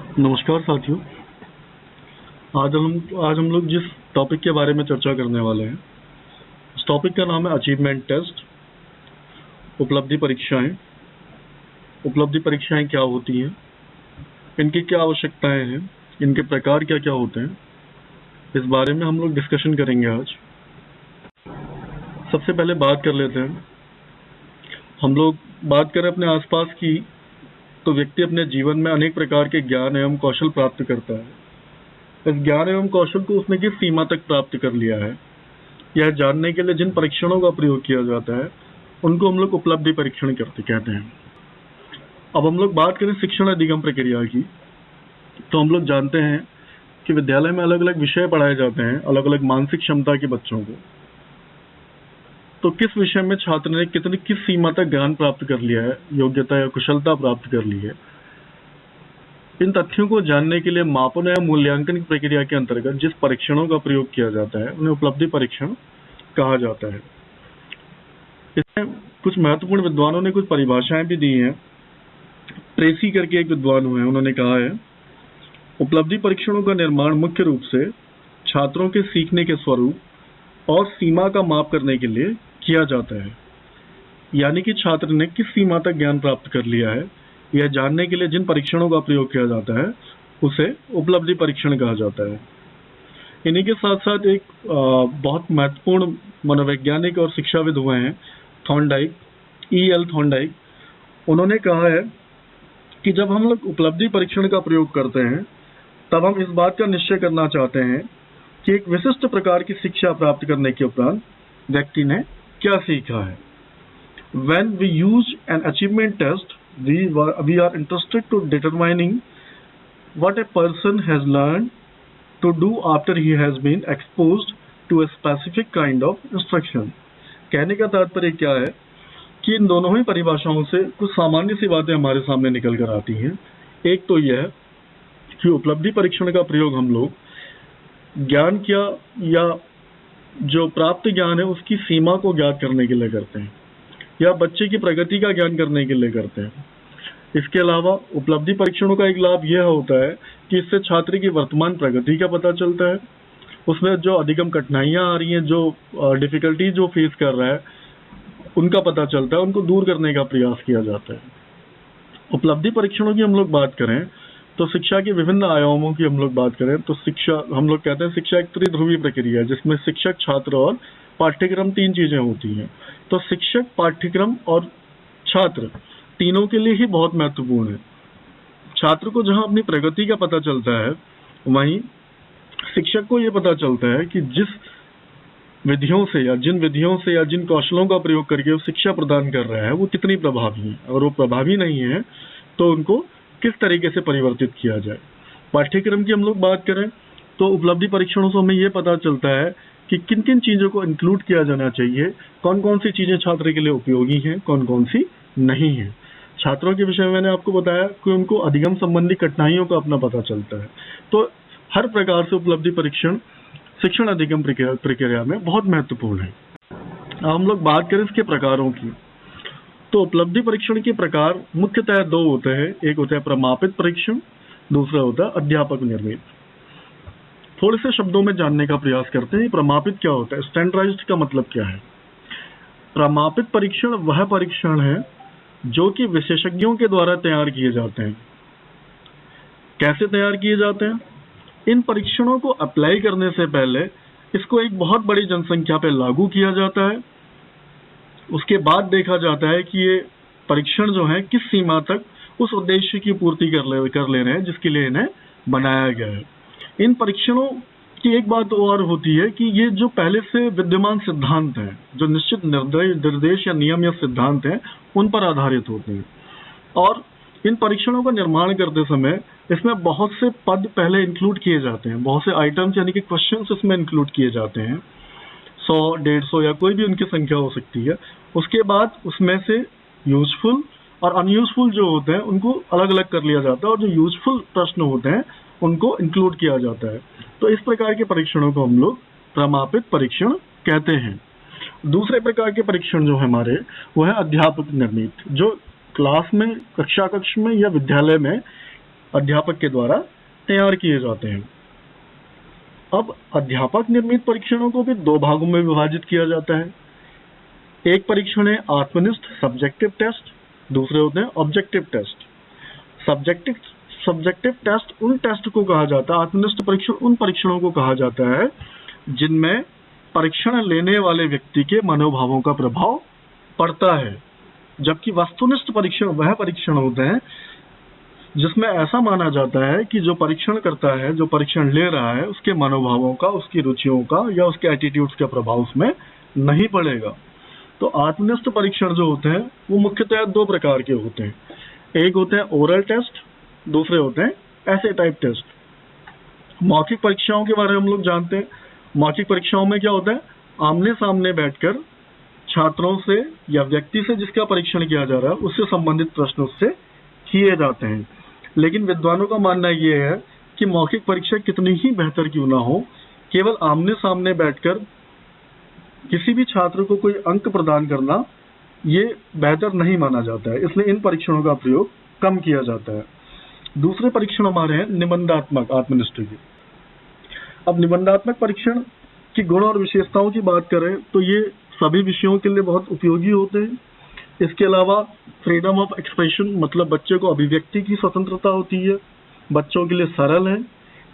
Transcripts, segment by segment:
नमस्कार साथियों। आज हम लोग जिस टॉपिक के बारे में चर्चा करने वाले हैं, उस टॉपिक का नाम है अचीवमेंट टेस्ट। उपलब्धि परीक्षाएं। उपलब्धि परीक्षाएं क्या होती हैं, इनकी क्या आवश्यकताएं हैं, इनके प्रकार क्या क्या होते हैं, इस बारे में हम लोग डिस्कशन करेंगे आज। सबसे पहले बात कर लेते हैं, हम लोग बात करें अपने आसपास की, तो व्यक्ति अपने जीवन में अनेक प्रकार के ज्ञान एवं कौशल प्राप्त करता है। इस ज्ञान एवं कौशल को उसने किस सीमा तक प्राप्त कर लिया है, यह जानने के लिए जिन परीक्षणों का प्रयोग किया जाता है, उनको हम लोग उपलब्धि परीक्षण कहते हैं। अब हम लोग बात करें शिक्षण अधिगम प्रक्रिया की, तो हम लोग जानते हैं कि विद्यालय में अलग अलग विषय पढ़ाए जाते हैं अलग अलग मानसिक क्षमता के बच्चों को। तो किस विषय में छात्र ने किस सीमा तक ज्ञान प्राप्त कर लिया है, योग्यता या कुशलता प्राप्त कर ली है, इन तथ्यों को जानने के लिए मापन या मूल्यांकन की प्रक्रिया के अंतर्गत जिस परीक्षणों का प्रयोग किया जाता है, उन्हें उपलब्धि परीक्षण कहा जाता है। इसमें कुछ महत्वपूर्ण विद्वानों ने कुछ परिभाषाएं भी दी हैं। ट्रेसी करके एक विद्वान हुए हैं, उन्होंने कहा है, उपलब्धि परीक्षणों का निर्माण मुख्य रूप से छात्रों के सीखने के स्वरूप और सीमा का माप करने के लिए किया जाता है। यानी कि छात्र ने किस सीमा तक ज्ञान प्राप्त कर लिया है, यह जानने के लिए जिन परीक्षणों का प्रयोग किया जाता है, उसे उपलब्धि परीक्षण कहा जाता है। इन्हीं के साथ साथ एक बहुत महत्वपूर्ण मनोवैज्ञानिक और शिक्षाविद हुए हैं, थॉर्नडाइक, E.L. थॉर्नडाइक। उन्होंने कहा है कि जब हम लोग उपलब्धि परीक्षण का प्रयोग करते हैं, तब हम इस बात का निश्चय करना चाहते हैं कि एक विशिष्ट प्रकार की शिक्षा प्राप्त करने के उपरांत व्यक्ति ने क्या सीखा है। When we use an achievement test, we are interested to determining what a person has learned to do after he has been exposed to a specific kind of instruction। कहने का तात्पर्य क्या है कि इन दोनों ही परिभाषाओं से कुछ सामान्य सी बातें हमारे सामने निकल कर आती हैं। एक तो यह कि उपलब्धि परीक्षण का प्रयोग हम लोग ज्ञान या जो प्राप्त ज्ञान है उसकी सीमा को ज्ञात करने के लिए करते हैं, या बच्चे की प्रगति का ज्ञान करने के लिए करते हैं। इसके अलावा उपलब्धि परीक्षणों का एक लाभ यह होता है कि इससे छात्र की वर्तमान प्रगति का पता चलता है, उसमें जो अधिगम कठिनाइयां आ रही हैं, जो डिफिकल्टी जो फेस कर रहा है, उनका पता चलता है, उनको दूर करने का प्रयास किया जाता है। उपलब्धि परीक्षणों की हम लोग बात करें तो शिक्षा के विभिन्न आयामों की हम लोग बात करें तो हम लोग कहते हैं शिक्षा एक त्रिध्रुवी प्रक्रिया है, जिसमें शिक्षक, छात्र और पाठ्यक्रम तीन चीजें होती हैं। तो शिक्षक, पाठ्यक्रम और छात्र तीनों के लिए ही बहुत महत्वपूर्ण है। छात्र को जहां अपनी प्रगति का पता चलता है, वहीं शिक्षक को यह पता चलता है कि जिन विधियों से या जिन कौशलों का प्रयोग करके वो शिक्षा प्रदान कर रहा है, वो कितनी प्रभावी है, और वो प्रभावी नहीं है तो उनको किस तरीके से परिवर्तित किया जाए। पाठ्यक्रम की हम लोग बात करें तो उपलब्धि परीक्षणों से हमें यह पता चलता है कि किन किन चीजों को इंक्लूड किया जाना चाहिए, कौन कौन सी चीजें छात्र के लिए उपयोगी हैं, कौन कौन सी नहीं है। छात्रों के विषय में मैंने आपको बताया कि उनको अधिगम संबंधी कठिनाइयों का अपना पता चलता है। तो हर प्रकार से उपलब्धि परीक्षण शिक्षण अधिगम प्रक्रिया में बहुत महत्वपूर्ण है। अब हम लोग बात करें इसके प्रकारों की, तो उपलब्धि परीक्षण के प्रकार मुख्यतः दो होते हैं। एक होता है प्रमापित परीक्षण, दूसरा होता है अध्यापक निर्मित। थोड़े से शब्दों में जानने का प्रयास करते हैं, प्रमापित क्या होता है, स्टैंडर्डाइज्ड का मतलब क्या है। प्रमापित परीक्षण वह परीक्षण है जो कि विशेषज्ञों के द्वारा तैयार किए जाते हैं। कैसे तैयार किए जाते हैं? इन परीक्षणों को अप्लाई करने से पहले इसको एक बहुत बड़ी जनसंख्या पर लागू किया जाता है। उसके बाद देखा जाता है कि ये परीक्षण जो है किस सीमा तक उस उद्देश्य की पूर्ति कर ले रहे हैं जिसके लिए इन्हें बनाया गया है। इन परीक्षणों की एक बात और होती है कि ये जो पहले से विद्यमान सिद्धांत हैं, जो निश्चित निर्देश या नियम या सिद्धांत हैं, उन पर आधारित होते हैं। और इन परीक्षणों का निर्माण करते समय इसमें बहुत से पद पहले इंक्लूड किए जाते हैं, बहुत से आइटम्स यानी कि क्वेश्चंस इसमें इंक्लूड किए जाते हैं, 100, 150 या कोई भी उनकी संख्या हो सकती है। उसके बाद उसमें से यूजफुल और अनयूजफुल जो होते हैं उनको अलग अलग कर लिया जाता है, और जो यूजफुल प्रश्न होते हैं उनको इंक्लूड किया जाता है। तो इस प्रकार के परीक्षणों को हम लोग प्रमापित परीक्षण कहते हैं। दूसरे प्रकार के परीक्षण जो हमारे वो है अध्यापक निर्मित, जो क्लास में, कक्ष में या विद्यालय में अध्यापक के द्वारा तैयार किए जाते हैं। अब अध्यापक निर्मित परीक्षणों को भी दो भागों में विभाजित किया जाता है। एक परीक्षण है आत्मनिष्ठ सब्जेक्टिव टेस्ट, दूसरे होते हैं ऑब्जेक्टिव टेस्ट। सब्जेक्टिव टेस्ट उन टेस्ट को कहा जाता है, आत्मनिष्ठ परीक्षण उन परीक्षणों को कहा जाता है जिनमें परीक्षण लेने वाले व्यक्ति के मनोभावों का प्रभाव पड़ता है, जबकि वस्तुनिष्ठ परीक्षण वह परीक्षण होते हैं जिसमें ऐसा माना जाता है कि जो परीक्षण करता है, जो परीक्षण ले रहा है, उसके मनोभावों का, उसकी रुचियों का या उसके एटीट्यूड्स का प्रभाव उसमें नहीं पड़ेगा। तो आत्मनिष्ठ परीक्षण जो होते हैं वो मुख्यतः दो प्रकार के होते हैं। एक होते हैं ओरल टेस्ट, दूसरे होते हैं ऐसे टाइप टेस्ट। मौखिक परीक्षाओं के बारे में हम लोग जानते हैं। मौखिक परीक्षाओं में क्या होता है, आमने सामने बैठकर छात्रों से या व्यक्ति से जिसका परीक्षण किया जा रहा है उससे संबंधित प्रश्न उससे किए जाते हैं। लेकिन विद्वानों का मानना यह है कि मौखिक परीक्षा कितनी ही बेहतर क्यों ना हो, केवल आमने सामने बैठकर किसी भी छात्र को कोई अंक प्रदान करना ये बेहतर नहीं माना जाता है, इसलिए इन परीक्षणों का प्रयोग कम किया जाता है। दूसरे परीक्षण हमारे हैं निबंधात्मक आत्मनिष्ठ के। अब निबंधात्मक परीक्षण की गुण और विशेषताओं की बात करें तो ये सभी विषयों के लिए बहुत उपयोगी होते हैं। इसके अलावा फ्रीडम ऑफ एक्सप्रेशन, मतलब बच्चे को अभिव्यक्ति की स्वतंत्रता होती है। बच्चों के लिए सरल है,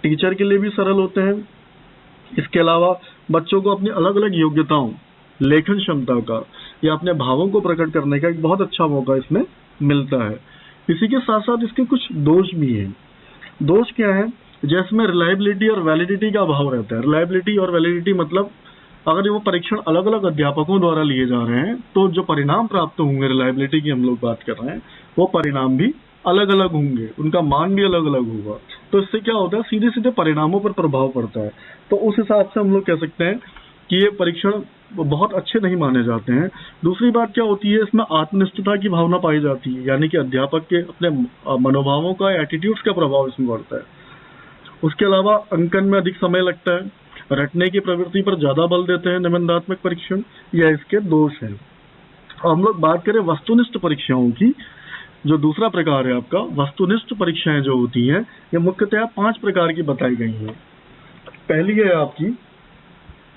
टीचर के लिए भी सरल होते हैं। इसके अलावा बच्चों को अपनी अलग अलग योग्यताओं, लेखन क्षमता का या अपने भावों को प्रकट करने का एक बहुत अच्छा मौका इसमें मिलता है। इसी के साथ साथ इसके कुछ दोष भी हैं। दोष क्या है, जैसे में रिलायबिलिटी और वैलिडिटी का अभाव रहता है। रिलायबिलिटी और वैलिडिटी मतलब अगर वो परीक्षण अलग अलग अध्यापकों द्वारा लिए जा रहे हैं तो जो परिणाम प्राप्त होंगे, रिलायबिलिटी की हम लोग बात कर रहे हैं, वो परिणाम भी अलग अलग होंगे, उनका मान भी अलग अलग होगा। तो इससे क्या होता है, सीधे सीधे परिणामों पर प्रभाव पड़ता है। तो उस हिसाब से हम लोग कह सकते हैं कि ये परीक्षण बहुत अच्छे नहीं माने जाते हैं। दूसरी बात क्या होती है, इसमें आत्मनिष्ठता की भावना पाई जाती है, यानी कि अध्यापक के अपने मनोभावों का, एटीट्यूड्स का प्रभाव इसमें पड़ता है। उसके अलावा अंकन में अधिक समय लगता है, रटने की प्रवृत्ति पर ज्यादा बल देते हैं निबंधात्मक परीक्षण, या इसके दोष हैं। हम लोग बात करें वस्तुनिष्ठ परीक्षाओं की, जो दूसरा प्रकार है आपका, वस्तुनिष्ठ परीक्षाएं जो होती हैं ये मुख्यतः 5 प्रकार की बताई गई हैं। पहली है आपकी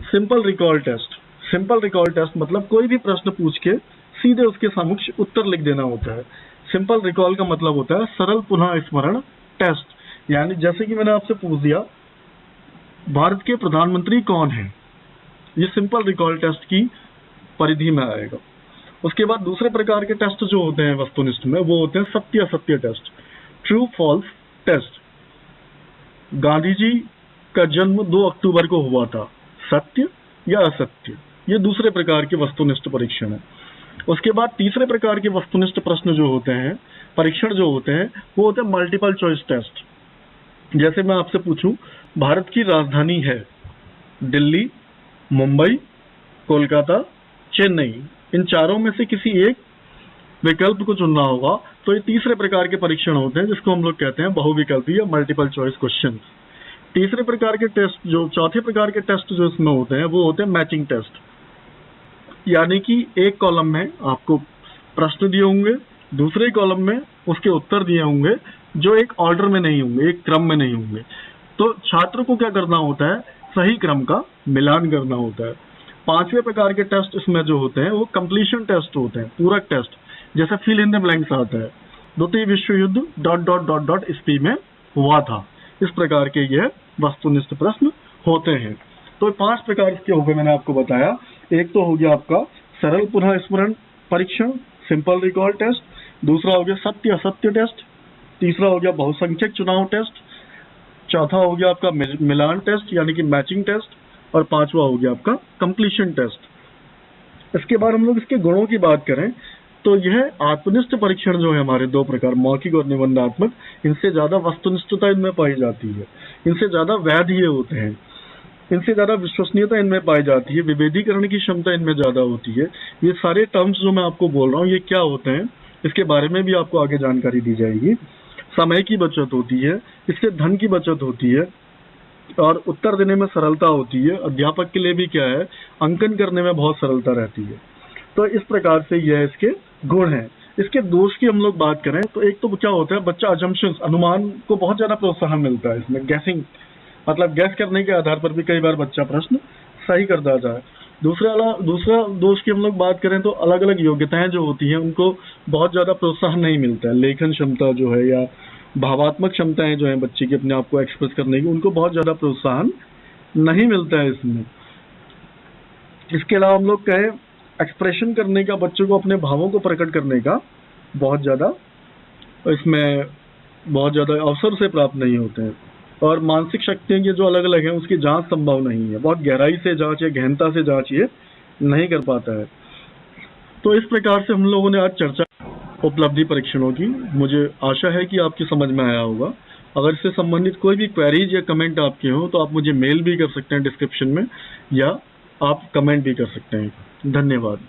simple recall test. Simple recall test मतलब कोई भी प्रश्न पूछ के सीधे उसके समक्ष उत्तर लिख देना होता है। सिंपल रिकॉल का मतलब होता है सरल पुनः स्मरण टेस्ट, यानी जैसे कि मैंने आपसे पूछ दिया भारत के प्रधानमंत्री कौन है, ये सिंपल रिकॉल टेस्ट की परिधि में आएगा। उसके बाद दूसरे प्रकार के टेस्ट जो होते हैं वस्तुनिष्ठ में, वो होते हैं सत्य असत्य test, true false test. Gandhi ji का जन्म 2 अक्टूबर को हुआ था, सत्य या असत्य, ये दूसरे प्रकार के वस्तुनिष्ठ परीक्षण है। उसके बाद तीसरे प्रकार के वस्तुनिष्ठ प्रश्न जो होते हैं, परीक्षण जो होते हैं, वो होते हैं मल्टीपल चॉइस टेस्ट। जैसे मैं आपसे पूछूं भारत की राजधानी है दिल्ली, मुंबई, कोलकाता, चेन्नई, इन चारों में से किसी एक विकल्प को चुनना होगा, तो ये तीसरे प्रकार के परीक्षण होते हैं जिसको हम लोग कहते हैं बहुविकल्पी या मल्टीपल चॉइस क्वेश्चन। तीसरे प्रकार के टेस्ट, जो चौथे प्रकार के टेस्ट जो इसमें होते हैं, वो होते हैं मैचिंग टेस्ट, यानी कि एक कॉलम में आपको प्रश्न दिए होंगे, दूसरे कॉलम में उसके उत्तर दिए होंगे जो एक ऑर्डर में नहीं होंगे, एक क्रम में नहीं होंगे। तो छात्र को क्या करना होता है, सही क्रम का मिलान करना होता है। पांचवें प्रकार के टेस्ट इसमें जो होते हैं वो कंप्लीशन टेस्ट होते हैं, पूरक टेस्ट, जैसे फिल इन द ब्लैंक्स आता है, द्वितीय विश्व युद्ध ... ईस्वी में हुआ था। इस प्रकार के यह वस्तुनिष्ठ प्रश्न होते हैं। तो 5 प्रकार के हो गए मैंने आपको बताया। एक तो हो गया आपका सरल पुनः स्मरण परीक्षण, सिंपल रिकॉल टेस्ट, दूसरा हो गया सत्य असत्य टेस्ट, तीसरा हो गया बहुसंख्यक चुनाव टेस्ट, चौथा हो गया आपका मिलान टेस्ट यानी कि मैचिंग टेस्ट, और पांचवा हो गया आपका कंप्लीशन टेस्ट। इसके बाद हम लोग इसके गुणों की बात करें तो यह आत्मनिष्ठ परीक्षण जो है हमारे 2 प्रकार, मौखिक और निबंधात्मक, इनसे ज्यादा वस्तुनिष्ठता इनमें पाई जाती है, इनसे ज्यादा वैध ये होते हैं, इनसे ज्यादा विश्वसनीयता इनमें पाई जाती है, विभेदीकरण की क्षमता इनमें ज्यादा होती है। ये सारे टर्म्स जो मैं आपको बोल रहा हूँ ये क्या होते हैं, इसके बारे में भी आपको आगे जानकारी दी जाएगी। समय की बचत होती है, इससे धन की बचत होती है, और उत्तर देने में सरलता होती है। अध्यापक के लिए भी क्या है, अंकन करने में बहुत सरलता रहती है। तो इस प्रकार से यह इसके गुण हैं। इसके दोष की हम लोग बात करें तो एक तो क्या होता है, बच्चा अजम्पशंस, अनुमान को बहुत ज्यादा प्रोत्साहन मिलता है इसमें, गैसिंग, मतलब गैस करने के आधार पर भी कई बार बच्चा प्रश्न सही कर देता है। दूसरा दोष की हम लोग बात करें तो अलग अलग योग्यताएं जो होती हैं उनको बहुत ज्यादा प्रोत्साहन नहीं मिलता है। लेखन क्षमता जो है या भावात्मक क्षमताएं जो हैं बच्चे की अपने आप को एक्सप्रेस करने की, उनको बहुत ज्यादा प्रोत्साहन नहीं मिलता है इसमें। इसके अलावा हम लोग कहें एक्सप्रेशन करने का, बच्चों को अपने भावों को प्रकट करने का बहुत ज्यादा इसमें बहुत ज्यादा अवसर से प्राप्त नहीं होते हैं। और मानसिक शक्तियां की जो अलग अलग हैं उसकी जांच संभव नहीं है, बहुत गहराई से जांच या गहनता से जांच ये नहीं कर पाता है। तो इस प्रकार से हम लोगों ने आज चर्चा उपलब्धि परीक्षणों की। मुझे आशा है कि आपकी समझ में आया होगा। अगर इससे संबंधित कोई भी क्वेरीज या कमेंट आपके हो तो आप मुझे मेल भी कर सकते हैं डिस्क्रिप्शन में, या आप कमेंट भी कर सकते हैं। धन्यवाद।